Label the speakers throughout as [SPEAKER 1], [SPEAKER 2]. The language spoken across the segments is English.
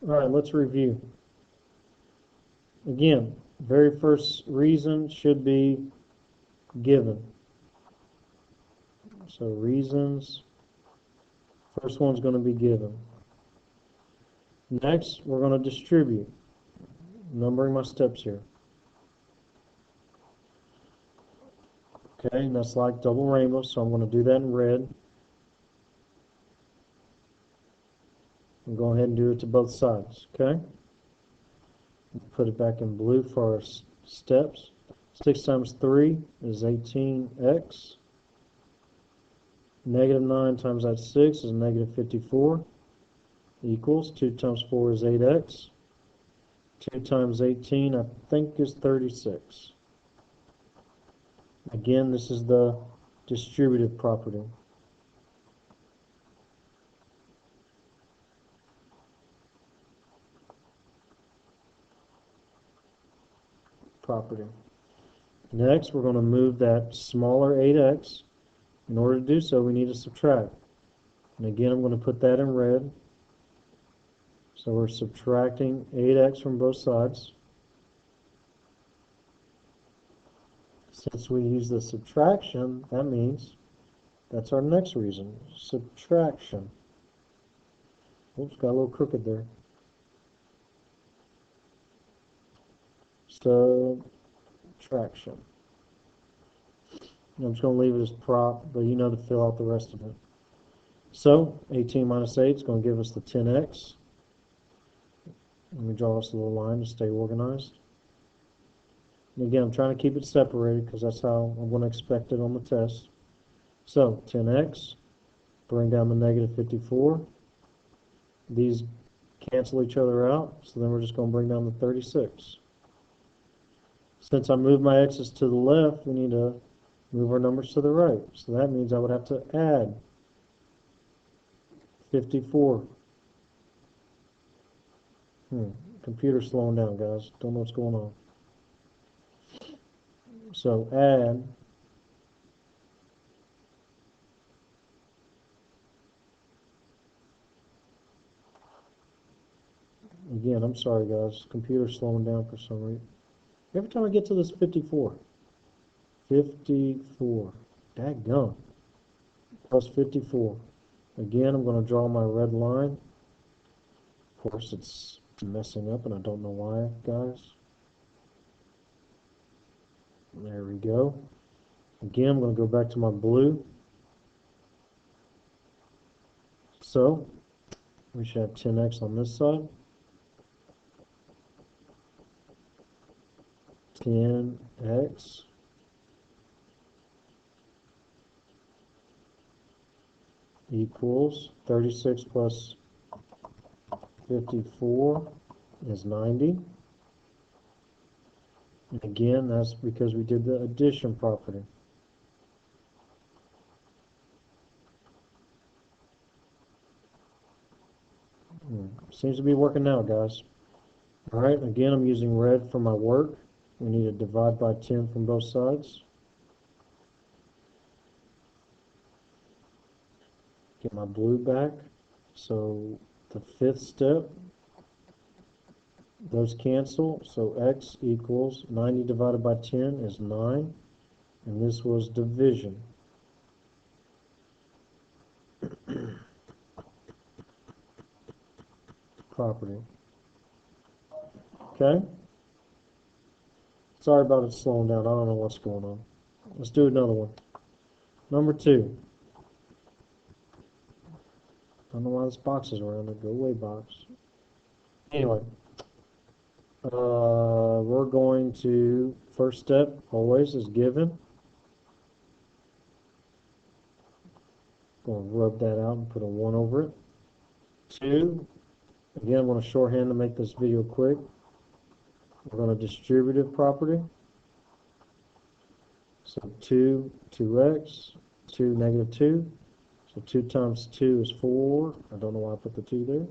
[SPEAKER 1] All right, let's review. Again, very first reason should be given. So reasons, first one's going to be given. Next, we're going to distribute. Numbering my steps here. Okay, and that's like double rainbow, so I'm going to do that in red. And go ahead and do it to both sides, okay? Put it back in blue for our steps. 6 times 3 is 18x. Negative 9 times that 6 is negative 54. Equals 2 times 4 is 8x. 2 times 18, I think, is 36. Again, this is the distributive property. Next, we're going to move that smaller 8x. In order to do so, we need to subtract. And again, I'm going to put that in red. So we're subtracting 8x from both sides. Since we use the subtraction, that means that's our next reason, subtraction. Oops, got a little crooked there. Subtraction. I'm just going to leave it as prop, but you know to fill out the rest of it. So 18 minus 8 is going to give us the 10x. Let me draw us a little line to stay organized. And again, I'm trying to keep it separated because that's how I'm going to expect it on the test. So 10x, bring down the negative 54. These cancel each other out, so then we're just going to bring down the 36. Since I moved my x's to the left, we need to move our numbers to the right. So that means I would have to add 54. Computer's slowing down, guys. Don't know what's going on. So add again, I'm sorry guys, computer's slowing down for some reason. Every time I get to this 54. 54. Dadgum. Plus 54. Again, I'm going to draw my red line. Of course, it's messing up, and I don't know why, guys. There we go. Again, I'm going to go back to my blue. So, we should have 10x on this side. 10x equals 36 plus 54 is 90. And again, that's because we did the addition property. Seems to be working now, guys. All right, again, I'm using red for my work. We need to divide by 10 from both sides. Get my blue back. So the fifth step, those cancel. So x equals 90 divided by 10 is 9. And this was division. Property. Okay? Sorry about it slowing down. I don't know what's going on. Let's do another one. Number 2. I don't know why this box is around it. Go away, box. Anyway. We're going to, first step always is given. Going to rub that out and put a 1 over it. 2. Again, I'm going to shorthand to make this video quick. We're going to distributive property. So 2, 2x, 2, negative 2. So 2 times 2 is 4. I don't know why I put the 2 there.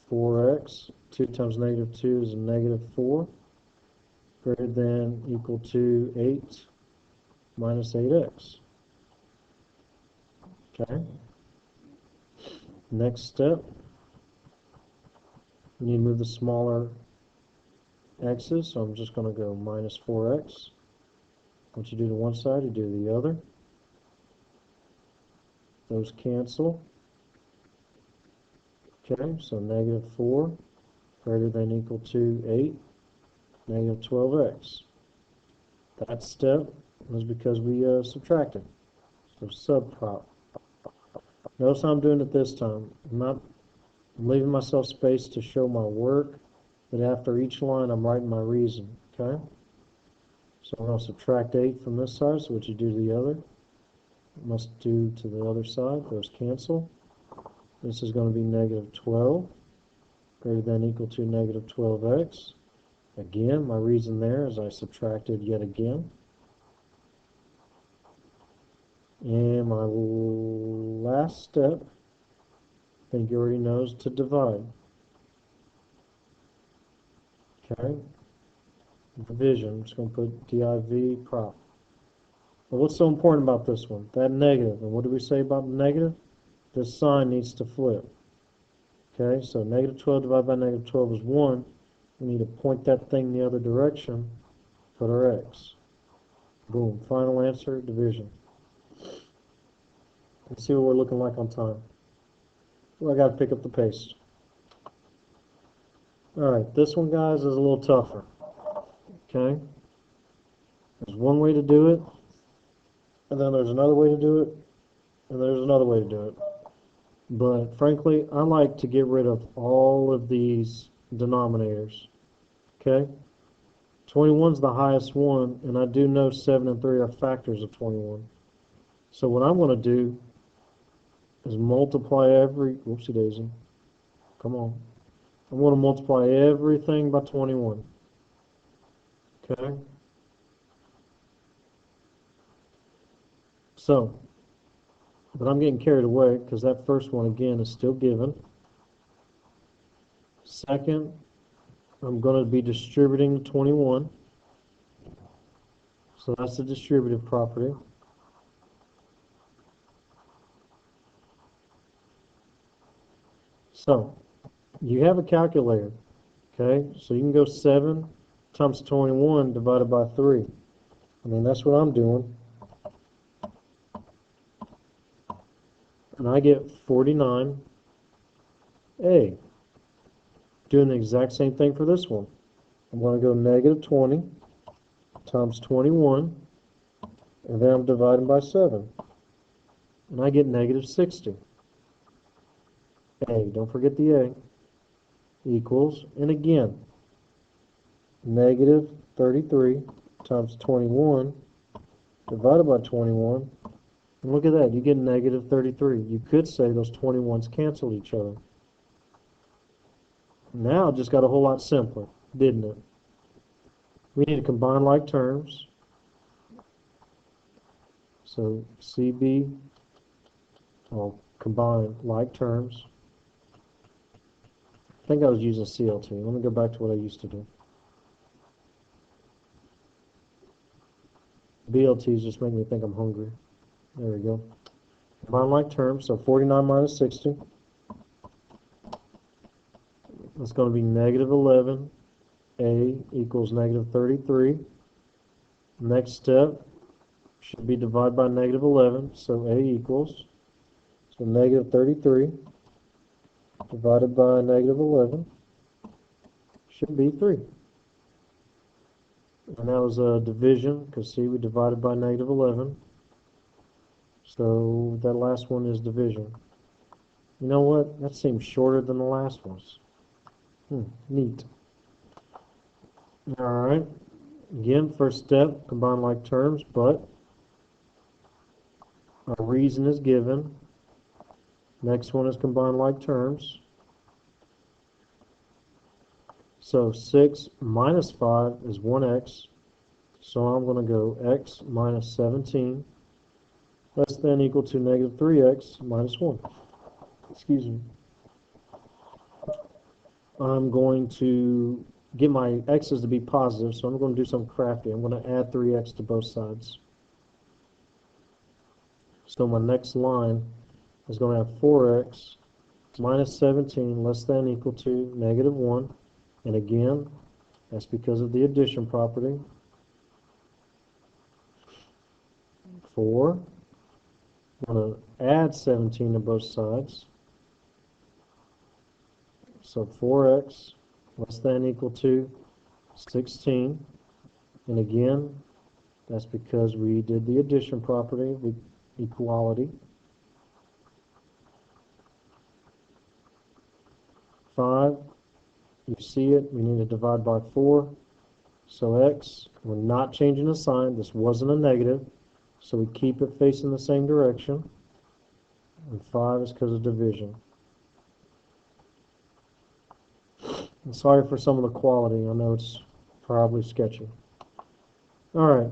[SPEAKER 1] 4x, 2 times negative 2 is a negative 4. Greater than, equal to 8 minus 8x. Okay. Next step, we need to move the smaller x's, so I'm just going to go minus 4x. What you do to one side, you do to the other. Those cancel. Okay, so negative 4 greater than or equal to 8, negative 12x. That step was because we subtracted. So subprop. Notice how I'm doing it this time. I'm leaving myself space to show my work, but after each line I'm writing my reason. Okay? So I'm going to subtract 8 from this side, so what you do to the other, must do to the other side. Those cancel. This is going to be negative 12, greater than or equal to negative 12x. Again, my reason there is I subtracted yet again. And my last step, I think you already know, is to divide. Okay? Division, I'm just going to put div prop. But what's so important about this one? That negative. And what do we say about the negative? This sign needs to flip. Okay, so negative 12 divided by negative 12 is 1. We need to point that thing the other direction, put our x. Boom, final answer, division. Let's see what we're looking like on time. Well, I got to pick up the pace. Alright, this one, guys, is a little tougher. Okay? There's one way to do it, and then there's another way to do it, and there's another way to do it. But frankly, I like to get rid of all of these denominators. Okay? 21 is the highest one, and I do know 7 and 3 are factors of 21. So what I'm going to do is multiply every, whoopsie daisy, come on. I'm going to multiply everything by 21. Okay? So, but I'm getting carried away because that first one, again, is still given. Second, I'm going to be distributing 21. So that's the distributive property. So, you have a calculator, okay? So you can go 7 times 21 divided by 3. I mean, that's what I'm doing. And I get 49A. Doing the exact same thing for this one. I'm going to go negative 20 times 21, and then I'm dividing by 7. And I get negative 60. A, don't forget the A, equals, and again, negative 33 times 21 divided by 21. And look at that, you get negative 33. You could say those 21s cancel each other. Now it just got a whole lot simpler, didn't it? We need to combine like terms. So CB, I'll combine like terms. I think I was using CLT. Let me go back to what I used to do. BLTs just make me think I'm hungry. There we go. Combine like terms, so 49 minus 60. That's going to be negative 11. A equals negative 33. Next step should be divided by negative 11, so A equals, so negative 33 divided by negative 11 should be 3. And that was a division, because see, we divided by negative 11. So that last one is division. You know what? That seems shorter than the last ones. Neat. Alright. Again, first step, combine like terms, but our reason is given. Next one is combine like terms. So 6 minus 5 is 1x. So I'm going to go x minus 17 less than or equal to negative 3x minus 1. Excuse me. I'm going to get my x's to be positive, so I'm going to do something crafty. I'm going to add 3x to both sides. So my next line is going to have 4x minus 17 less than or equal to negative 1. And again, that's because of the addition property. 4. I'm going to add 17 to both sides. So 4x less than or equal to 16. And again, that's because we did the addition property with equality. 5, you see it, we need to divide by 4. So x, we're not changing the sign. This wasn't a negative, so we keep it facing the same direction. And 5 is because of division. And sorry for some of the quality. I know it's probably sketchy. All right.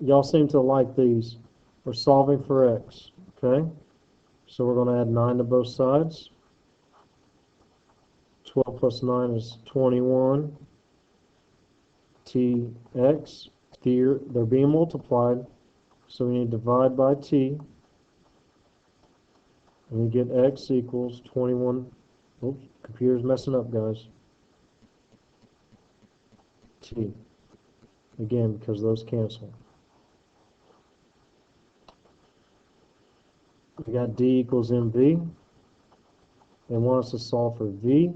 [SPEAKER 1] Y'all seem to like these. We're solving for x, okay? So we're going to add 9 to both sides. 12 plus 9 is 21. Tx, they're being multiplied, so we need to divide by t. And we get x equals 21. Oops, computer's messing up, guys. T. Again, because those cancel. We got d equals mv. They want us to solve for v.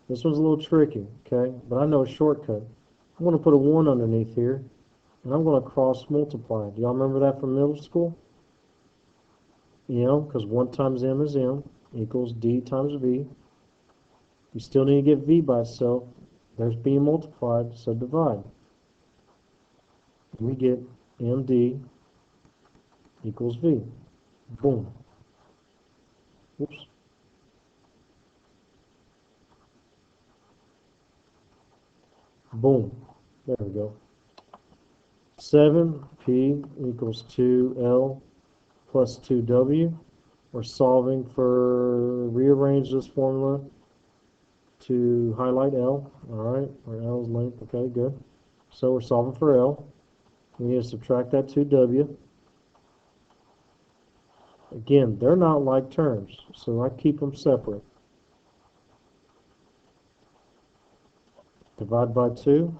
[SPEAKER 1] This one's a little tricky, okay? But I know a shortcut. I'm going to put a 1 underneath here, and I'm going to cross multiply. Do y'all remember that from middle school? You know, because 1 times m is m equals d times v. You still need to get v by itself. There's being multiplied, so divide. We get md equals v. Boom. Oops. Boom. There we go. 7p equals 2l plus 2w. We're solving for, rearrange this formula to highlight L. All right, where L is length. Okay, good. So we're solving for L. We need to subtract that 2w. Again, they're not like terms, so I keep them separate. Divide by 2.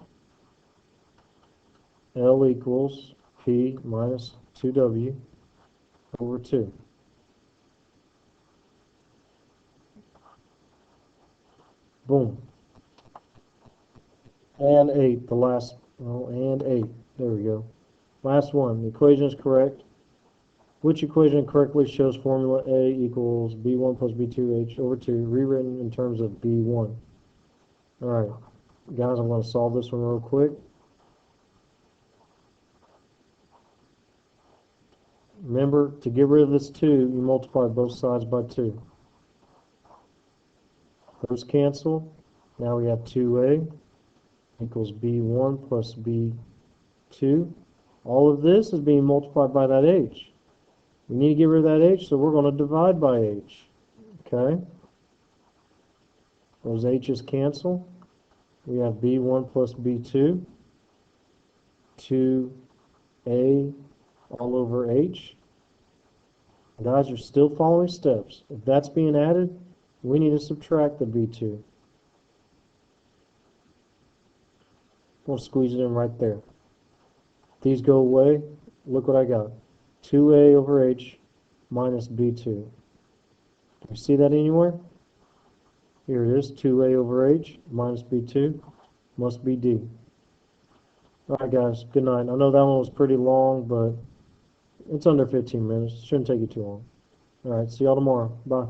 [SPEAKER 1] L equals P minus 2W over 2. Boom. And 8, the last, oh, and 8. There we go. Last one. The equation is correct. Which equation correctly shows formula A equals B1 plus B2H over 2, rewritten in terms of B1? All right. Guys, I'm going to solve this one real quick. Remember, to get rid of this 2, you multiply both sides by 2. Those cancel. Now we have 2a equals b1 plus b2. All of this is being multiplied by that h. We need to get rid of that h, so we're going to divide by h. Okay? Those h's cancel. We have b1 plus b2. 2a all over h. Guys, you're still following steps. If that's being added, we need to subtract the b2. We'll squeeze it in right there. These go away. Look what I got. 2a over h minus b2. Do you see that anywhere? Here it is. 2a over h minus b2 must be d. Alright guys, good night. I know that one was pretty long, but it's under 15 minutes. Shouldn't take you too long. Alright, see y'all tomorrow. Bye.